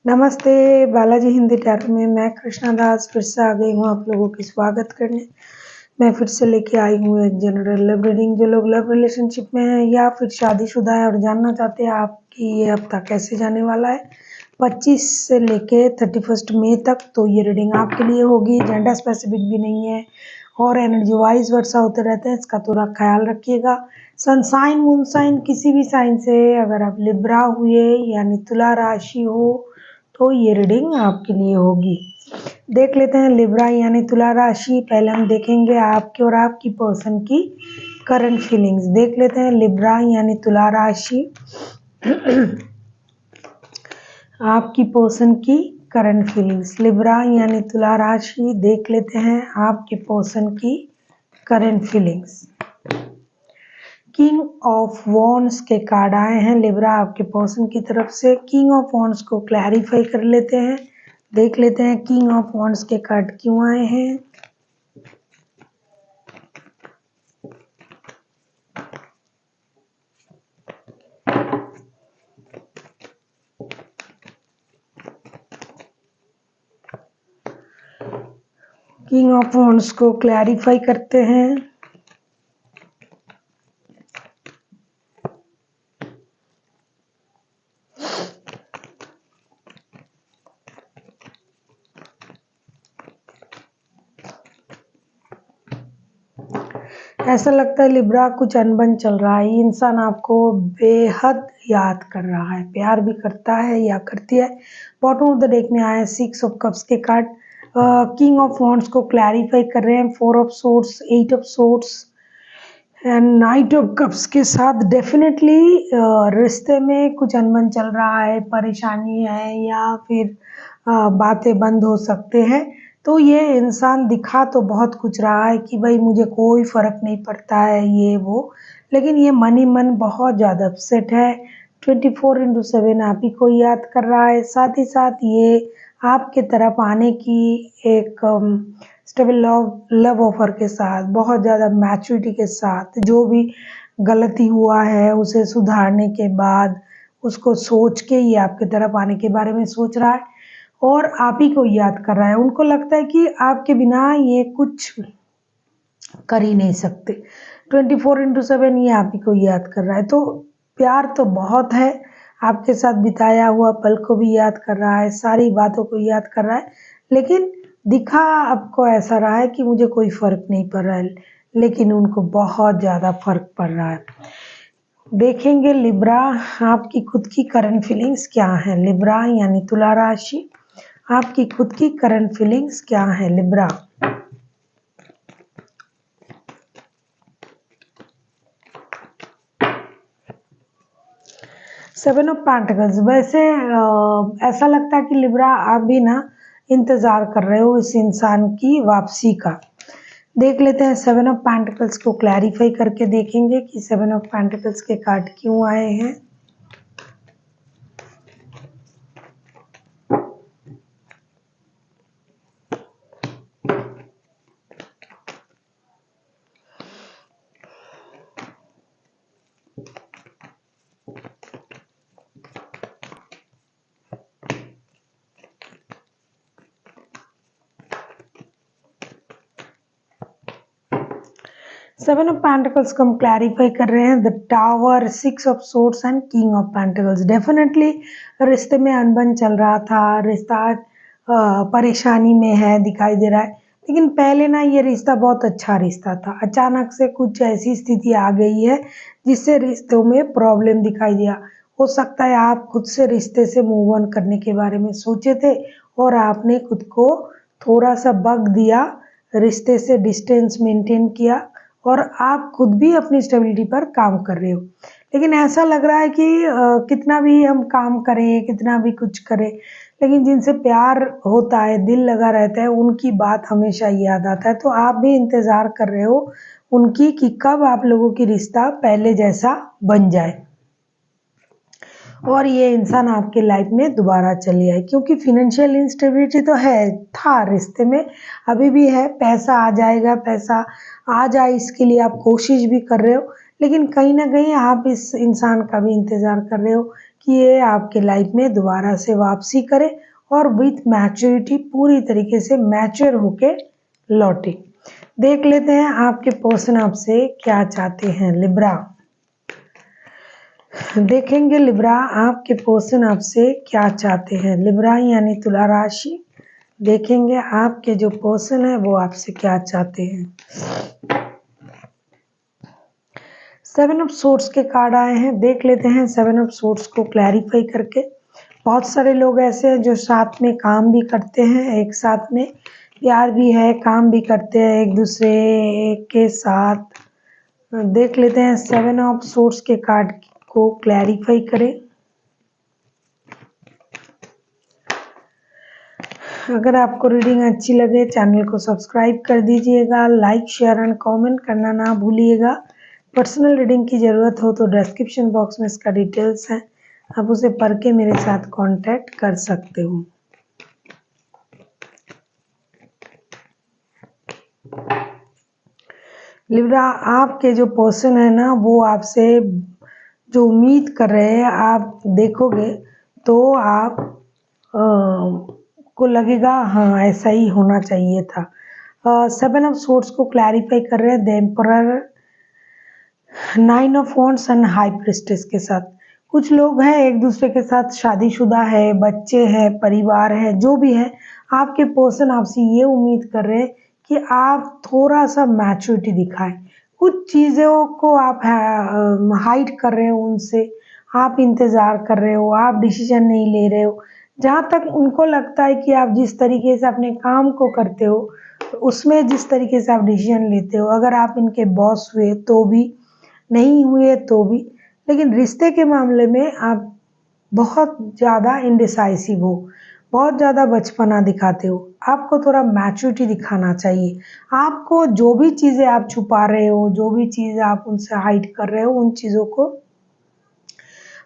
नमस्ते, बालाजी हिंदी टैरो में मैं कृष्णा दास फिर से आ गई हूँ आप लोगों की स्वागत करने। मैं फिर से लेके आई हूँ एक जनरल लव रीडिंग। जो लोग लव रिलेशनशिप में हैं या फिर शादीशुदा है और जानना चाहते हैं आपकी ये हफ्ता कैसे जाने वाला है 25 से लेके 31 मई तक, तो ये रीडिंग आपके लिए होगी। जेंडर स्पेसिफिक भी नहीं है और एनर्जी वाइज वर्षा होते रहते हैं, इसका थोड़ा ख्याल रखिएगा। सन साइन मून साइन किसी भी साइन से अगर आप लिब्रा हुए यानी तुला राशि हो तो ये रीडिंग आपके लिए होगी। देख लेते हैं लिब्रा यानी तुला राशि। पहले हम देखेंगे आपके और आपकी पर्सन की करंट फीलिंग्स। देख लेते हैं लिब्रा यानी तुला राशि आपकी पर्सन की करंट फीलिंग्स। लिब्रा यानी तुला राशि, देख लेते हैं आपके पर्सन की current feelings. King of wands के कार्ड आए हैं लिब्रा आपके पर्सन की तरफ से। किंग ऑफ वॉन्ड्स को क्लैरिफाई कर लेते हैं। देख लेते हैं किंग ऑफ वॉन्ड्स के कार्ड क्यों आए हैं। किंग ऑफ वॉन्ड्स को क्लैरिफाई करते हैं। ऐसा लगता है लिब्रा कुछ अनबन चल रहा है। ये इंसान आपको बेहद याद कर रहा है, प्यार भी करता है या करती है। बॉटम ऑफ द डेक में आया 6 ऑफ कप्स के कार्ड। किंग ऑफ वॉन्ड्स को क्लैरिफाई कर रहे हैं। 4 of swords, 8 of swords and night of cups के साथ। डेफिनेटली रिश्ते में कुछ अनबन चल रहा है, परेशानी है या फिर बातें बंद हो सकते हैं। तो ये इंसान दिखा तो बहुत कुछ रहा है कि भाई मुझे कोई फर्क नहीं पड़ता है ये वो, लेकिन ये मन ही मन बहुत ज़्यादा अपसेट है। 24/7 आप ही को याद कर रहा है। साथ ही साथ ये आपके तरफ आने की एक स्टेबल लव ऑफर के साथ, बहुत ज़्यादा मैच्योरिटी के साथ, जो भी गलती हुआ है उसे सुधारने के बाद उसको सोच के ये आपके तरफ आने के बारे में सोच रहा है और आप ही को याद कर रहा है। उनको लगता है कि आपके बिना ये कुछ कर ही नहीं सकते। 24/7 ये आप ही को याद कर रहा है। तो प्यार तो बहुत है, आपके साथ बिताया हुआ पल को भी याद कर रहा है, सारी बातों को याद कर रहा है, लेकिन दिखा आपको ऐसा रहा है कि मुझे कोई फर्क नहीं पड़ रहा है, लेकिन उनको बहुत ज़्यादा फर्क पड़ रहा है। देखेंगे लिब्रा आपकी खुद की करंट फीलिंग्स क्या है। लिब्रा यानी तुला राशि, आपकी खुद की करंट फीलिंग्स क्या है लिब्रा। Seven of pentacles. वैसे ऐसा लगता है कि लिब्रा आप भी ना इंतज़ार कर रहे हो इस इंसान की वापसी का। देख लेते हैं सेवन ऑफ पेंटिकल्स को क्लैरिफाई करके देखेंगे कि सेवन ऑफ पेंटिकल्स के कार्ड क्यों आए हैं। सेवन ऑफ पेंटिकल्स को हम क्लैरिफाई कर रहे हैं। The tower, 6 of swords and king of pentacles. Definitely रिश्ते में अनबन चल रहा था, रिश्ता परेशानी में है दिखाई दे रहा है, लेकिन पहले ना ये रिश्ता बहुत अच्छा रिश्ता था। अचानक से कुछ ऐसी स्थिति आ गई है जिससे रिश्तों में प्रॉब्लम दिखाई दिया। हो सकता है आप खुद से रिश्ते से मूव ऑन करने के बारे में सोचे थे और आपने खुद को थोड़ा सा वक्त दिया, रिश्ते से डिस्टेंस मेंटेन किया और आप खुद भी अपनी स्टेबिलिटी पर काम कर रहे हो। लेकिन ऐसा लग रहा है कि कितना भी हम काम करें, कितना भी कुछ करें, लेकिन जिनसे प्यार होता है, दिल लगा रहता है, उनकी बात हमेशा याद आता है। तो आप भी इंतज़ार कर रहे हो उनकी कि कब आप लोगों की रिश्ता पहले जैसा बन जाए और ये इंसान आपके लाइफ में दोबारा चले आए, क्योंकि फिनेंशियल इंस्टेबिलिटी तो है, था रिश्ते में, अभी भी है। पैसा आ जाएगा, पैसा आ जाए इसके लिए आप कोशिश भी कर रहे हो, लेकिन कहीं ना कहीं आप इस इंसान का भी इंतज़ार कर रहे हो कि ये आपके लाइफ में दोबारा से वापसी करे और विथ मैच्योरिटी पूरी तरीके से मैच्योर होके लौटे। देख लेते हैं आपके पर्सन आपसे क्या चाहते हैं। लिब्रा, देखेंगे लिब्रा आपके पर्सन आपसे क्या चाहते हैं। लिब्रा यानी तुला राशि, देखेंगे आपके जो पर्सन है वो आपसे क्या चाहते हैं। 7 ऑफ सोर्ड्स के कार्ड आए हैं, देख लेते हैं 7 ऑफ सोर्ड्स को क्लैरिफाई करके। बहुत सारे लोग ऐसे हैं जो साथ में काम भी करते हैं, एक साथ में प्यार भी है, काम भी करते हैं एक दूसरे के साथ। देख लेते हैं 7 ऑफ सोर्ड्स के कार्ड को क्लैरिफाई करें। अगर आपको रीडिंग अच्छी लगे चैनल को सब्सक्राइब कर दीजिएगा, लाइक शेयर एंड कमेंट करना ना भूलिएगा। पर्सनल रीडिंग की ज़रूरत हो तो डिस्क्रिप्शन बॉक्स में इसका डिटेल्स है, आप उसे पढ़ के मेरे साथ कांटेक्ट कर सकते हो। लिब्रा, आपके जो पर्सन है ना वो आपसे जो उम्मीद कर रहे हैं आप देखोगे तो आप को लगेगा हाँ ऐसा ही होना चाहिए था। 7 ऑफ सोर्ड्स को क्लैरिफाई कर रहे हैं the emperor, 9 of wands and high priestess के साथ। कुछ लोग हैं एक दूसरे के साथ शादीशुदा है, बच्चे हैं, परिवार है, जो भी है आपके पर्सन आपसे ये उम्मीद कर रहे हैं कि आप थोड़ा सा मैच्योरिटी दिखाएं। कुछ चीज़ों को आप हाइड कर रहे हो उनसे, आप इंतज़ार कर रहे हो, आप डिसीजन नहीं ले रहे हो। जहाँ तक उनको लगता है कि आप जिस तरीके से अपने काम को करते हो उसमें जिस तरीके से आप डिसीजन लेते हो, अगर आप इनके बॉस हुए तो भी, नहीं हुए तो भी, लेकिन रिश्ते के मामले में आप बहुत ज़्यादा इंडिसाइसिव हो, बहुत ज़्यादा बचपना दिखाते हो। आपको थोड़ा मैच्योरिटी दिखाना चाहिए। आपको जो भी चीज़ें आप छुपा रहे हो, जो भी चीज़ आप उनसे हाइड कर रहे हो, उन चीज़ों को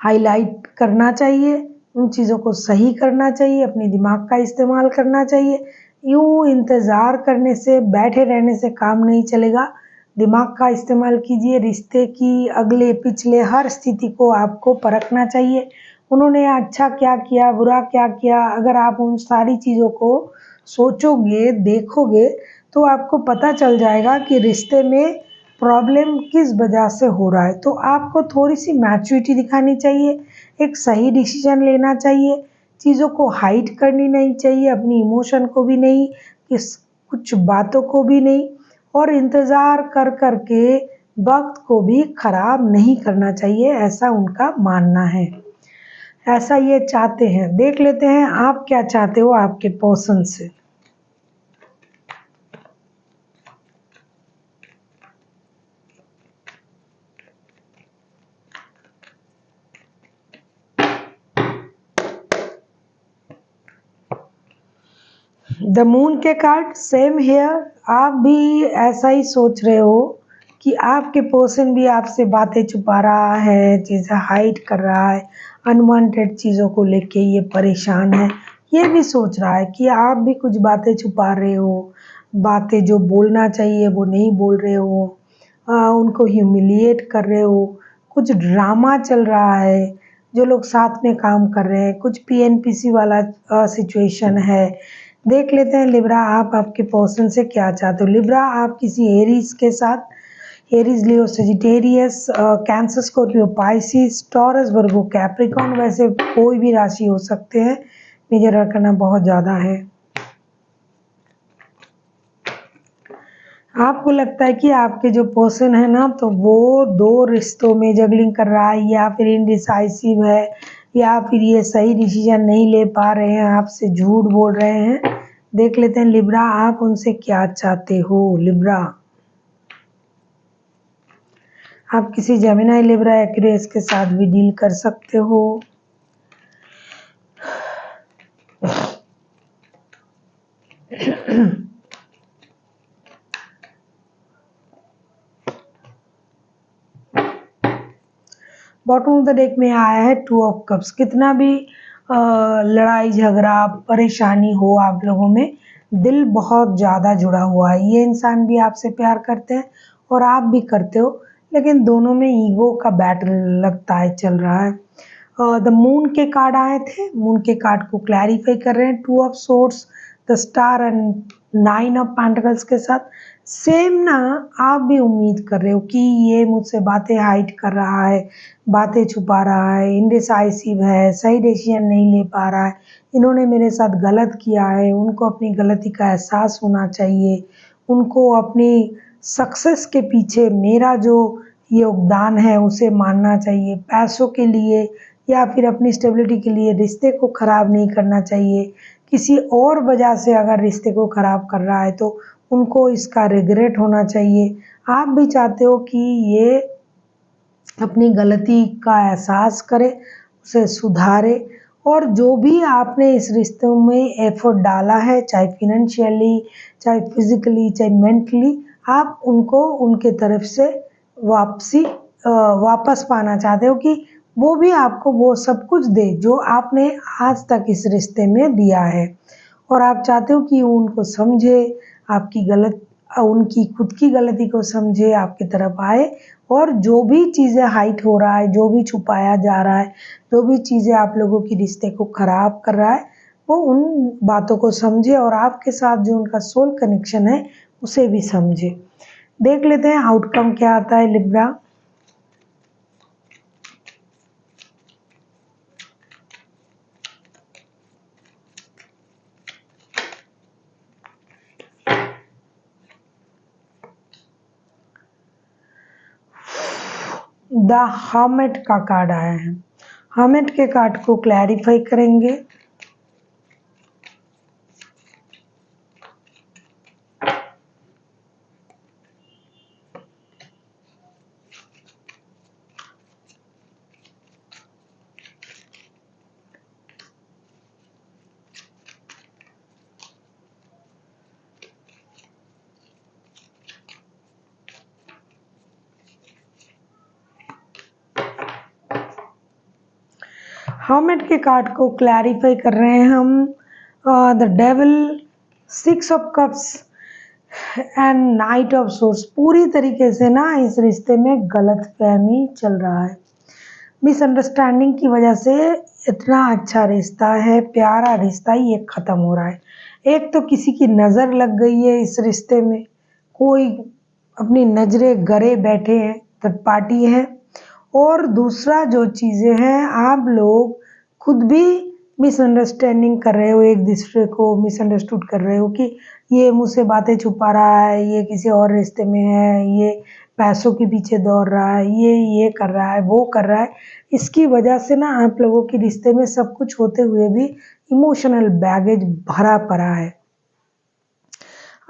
हाईलाइट करना चाहिए, उन चीज़ों को सही करना चाहिए, अपने दिमाग का इस्तेमाल करना चाहिए। यूँ इंतज़ार करने से, बैठे रहने से काम नहीं चलेगा। दिमाग का इस्तेमाल कीजिए, रिश्ते की अगले पिछले हर स्थिति को आपको परखना चाहिए। उन्होंने अच्छा क्या किया, बुरा क्या किया, अगर आप उन सारी चीज़ों को सोचोगे, देखोगे तो आपको पता चल जाएगा कि रिश्ते में प्रॉब्लम किस वजह से हो रहा है। तो आपको थोड़ी सी मैच्योरिटी दिखानी चाहिए, एक सही डिसीजन लेना चाहिए, चीज़ों को हाइड करनी नहीं चाहिए, अपनी इमोशन को भी नहीं, किस कुछ बातों को भी नहीं, और इंतज़ार कर कर के वक्त को भी ख़राब नहीं करना चाहिए, ऐसा उनका मानना है, ऐसा ये चाहते हैं। देख लेते हैं आप क्या चाहते हो आपके पर्सन से। द मून के कार्ड, सेम हेयर, आप भी ऐसा ही सोच रहे हो कि आपके पर्सन भी आपसे बातें छुपा रहा है, चीज़ें हाइड कर रहा है, अनवांटेड चीज़ों को लेके ये परेशान है। ये भी सोच रहा है कि आप भी कुछ बातें छुपा रहे हो, बातें जो बोलना चाहिए वो नहीं बोल रहे हो, उनको ह्यूमिलिएट कर रहे हो, कुछ ड्रामा चल रहा है। जो लोग साथ में काम कर रहे हैं, कुछ पीएनपीसी वाला सिचुएशन है। देख लेते हैं लिब्रा आप आपके पर्सन से क्या चाहते हो। लिब्रा, आप किसी एरीज के साथ, Aries, Leo, Sagittarius, Cancer, Scorpio, Pisces, Taurus, Virgo, Capricorn, वैसे कोई भी राशि हो सकते हैं, मेजर करना बहुत ज़्यादा है। आपको लगता है कि आपके जो पर्सन है ना तो वो दो रिश्तों में जगलिंग कर रहा है, या फिर इनडिसाइसिव है, या फिर ये सही डिसीजन नहीं ले पा रहे हैं, आपसे झूठ बोल रहे हैं। देख लेते हैं लिब्रा आप उनसे क्या चाहते हो। लिब्रा, आप किसी जेमिनी, लिब्रा, एक्वेरियस के साथ भी डील कर सकते हो। बॉटम ऑफ द डेक में आया है 2 ऑफ कप्स। कितना भी लड़ाई झगड़ा परेशानी हो आप लोगों में, दिल बहुत ज़्यादा जुड़ा हुआ है। ये इंसान भी आपसे प्यार करते हैं और आप भी करते हो, लेकिन दोनों में ईगो का बैटल लगता है चल रहा है। द मून के कार्ड आए थे, मून के कार्ड को क्लैरिफाई कर रहे हैं, 2 of swords, the star and 9 of pentacles के साथ। सेम ना आप भी उम्मीद कर रहे हो कि ये मुझसे बातें हाइड कर रहा है, बातें छुपा रहा है, इंडिसाइसिव है, सही डिसीजन नहीं ले पा रहा है, इन्होंने मेरे साथ गलत किया है, उनको अपनी गलती का एहसास होना चाहिए, उनको अपनी सक्सेस के पीछे मेरा जो योगदान है उसे मानना चाहिए, पैसों के लिए या फिर अपनी स्टेबिलिटी के लिए रिश्ते को ख़राब नहीं करना चाहिए। किसी और वजह से अगर रिश्ते को ख़राब कर रहा है तो उनको इसका रिग्रेट होना चाहिए। आप भी चाहते हो कि ये अपनी गलती का एहसास करे, उसे सुधारे और जो भी आपने इस रिश्ते में एफर्ट डाला है, चाहे फिनेंशियली, चाहे फिज़िकली, चाहे मेंटली, आप उनको उनके तरफ से वापस पाना चाहते हो कि वो भी आपको वो सब कुछ दे जो आपने आज तक इस रिश्ते में दिया है। और आप चाहते हो कि वो उनको समझे, आपकी उनकी खुद की गलती को समझे, आपकी तरफ आए और जो भी चीज़ें हाइड हो रहा है, जो भी छुपाया जा रहा है, जो भी चीज़ें आप लोगों की रिश्ते को ख़राब कर रहा है, वो उन बातों को समझे और आपके साथ जो उनका सोल कनेक्शन है, उसे भी समझे। देख लेते हैं आउटकम क्या आता है लिब्रा। द हर्मिट का कार्ड आया है। हर्मिट के कार्ड को क्लैरिफाई करेंगे। हर्मिट के कार्ड को क्लैरिफाई कर रहे हैं हम। The devil, 6 of cups and night of source. पूरी तरीके से ना इस रिश्ते में गलतफहमी चल रहा है, मिसअंडरस्टैंडिंग की वजह से इतना अच्छा रिश्ता है, प्यारा रिश्ता ही ये ख़त्म हो रहा है। एक तो किसी की नज़र लग गई है इस रिश्ते में, कोई अपनी नज़रें गरे बैठे हैं, थर्ड पार्टी है। और दूसरा जो चीज़ें हैं, आप लोग खुद भी मिसअंडरस्टैंडिंग कर रहे हो, एक दूसरे को मिसअंडरस्टूड कर रहे हो कि ये मुझसे बातें छुपा रहा है, ये किसी और रिश्ते में है, ये पैसों के पीछे दौड़ रहा है, ये कर रहा है, वो कर रहा है। इसकी वजह से ना आप लोगों के रिश्ते में सब कुछ होते हुए भी इमोशनल बैगेज भरा पड़ा है।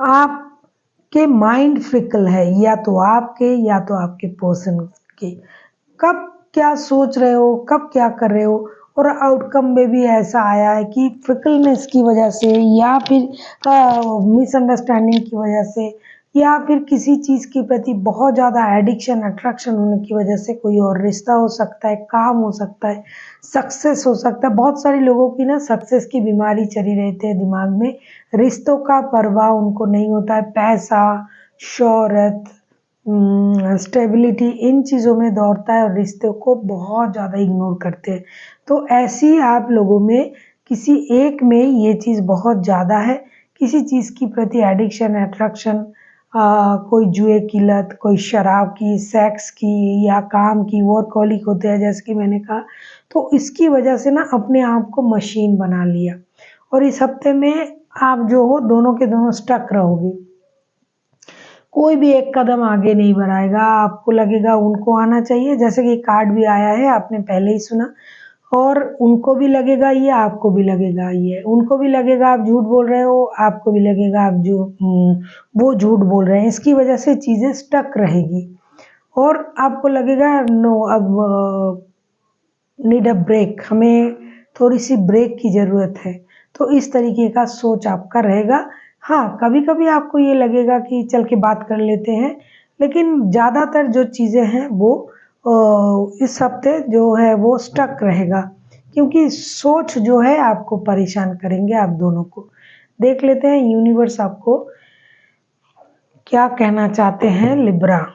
आपके माइंड फिकल है, या तो आपके पर्सन के। कब क्या सोच रहे हो, कब क्या कर रहे हो, और आउटकम में भी ऐसा आया है कि फिकलनेस की वजह से या फिर मिसअंडरस्टैंडिंग की वजह से या फिर किसी चीज़ के प्रति बहुत ज़्यादा एडिक्शन, अट्रैक्शन होने की वजह से कोई और रिश्ता हो सकता है, काम हो सकता है, सक्सेस हो सकता है। बहुत सारे लोगों की ना सक्सेस की बीमारी चली रहती है दिमाग में, रिश्तों का परवाह उनको नहीं होता है, पैसा, शोहरत, स्टेबिलिटी, इन चीज़ों में दौड़ता है और रिश्तों को बहुत ज़्यादा इग्नोर करते हैं। तो ऐसी आप लोगों में किसी एक में ये चीज़ बहुत ज़्यादा है, किसी चीज़ की प्रति एडिक्शन, अट्रैक्शन, कोई जुए की लत, कोई शराब की, सेक्स की या काम की, वर्कहॉलिक होते हैं जैसे कि मैंने कहा। तो इसकी वजह से ना अपने आप को मशीन बना लिया और इस हफ्ते में आप जो हो दोनों के दोनों स्टक रहोगे, कोई भी एक कदम आगे नहीं बढ़ाएगा। आपको लगेगा उनको आना चाहिए, जैसे कि कार्ड भी आया है आपने पहले ही सुना, और उनको भी लगेगा ये, आपको भी लगेगा ये। उनको भी लगेगा आप झूठ बोल रहे हो, आपको भी लगेगा आप वो झूठ बोल रहे हैं। इसकी वजह से चीज़ें स्टक रहेगी और आपको लगेगा नो, अब नीड अ ब्रेक, हमें थोड़ी सी ब्रेक की ज़रूरत है। तो इस तरीके का सोच आपका रहेगा। हाँ, कभी-कभी आपको ये लगेगा कि चल के बात कर लेते हैं, लेकिन ज़्यादातर जो चीज़ें हैं वो इस हफ्ते जो है वो स्टक रहेगा, क्योंकि सोच जो है आपको परेशान करेंगे आप दोनों को। देख लेते हैं यूनिवर्स आपको क्या कहना चाहते हैं Libra.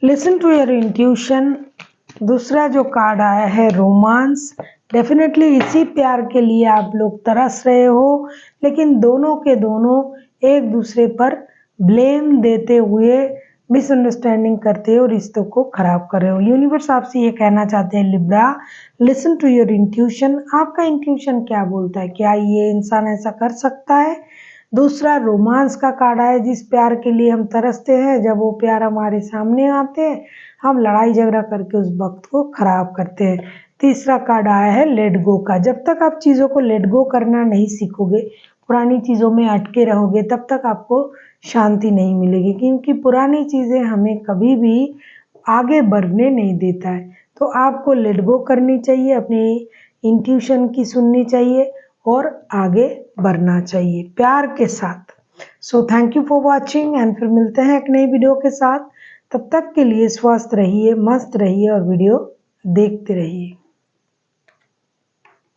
Listen to your intuition. दूसरा जो कार्ड आया है रोमांस। डेफिनेटली इसी प्यार के लिए आप लोग तरस रहे हो, लेकिन दोनों के दोनों एक दूसरे पर ब्लेम देते हुए मिसअंडरस्टैंडिंग करते हो, रिश्तों को खराब कर रहे हो। यूनिवर्स आपसे ये कहना चाहते हैं Libra, listen to your intuition. आपका इंट्यूशन क्या बोलता है, क्या ये इंसान ऐसा कर सकता है। दूसरा रोमांस का कार्ड है, जिस प्यार के लिए हम तरसते हैं, जब वो प्यार हमारे सामने आते हैं हम लड़ाई झगड़ा करके उस वक्त को खराब करते हैं। तीसरा कार्ड आया है लेट गो का। जब तक आप चीज़ों को लेट गो करना नहीं सीखोगे, पुरानी चीज़ों में अटके रहोगे, तब तक आपको शांति नहीं मिलेगी, क्योंकि पुरानी चीज़ें हमें कभी भी आगे बढ़ने नहीं देता है। तो आपको लेट गो करनी चाहिए, अपनी इंट्यूशन की सुननी चाहिए और आगे बढ़ना चाहिए प्यार के साथ। So thank you for watching and फिर मिलते हैं एक नई वीडियो के साथ। तब तक के लिए स्वस्थ रहिए, मस्त रहिए और वीडियो देखते रहिए।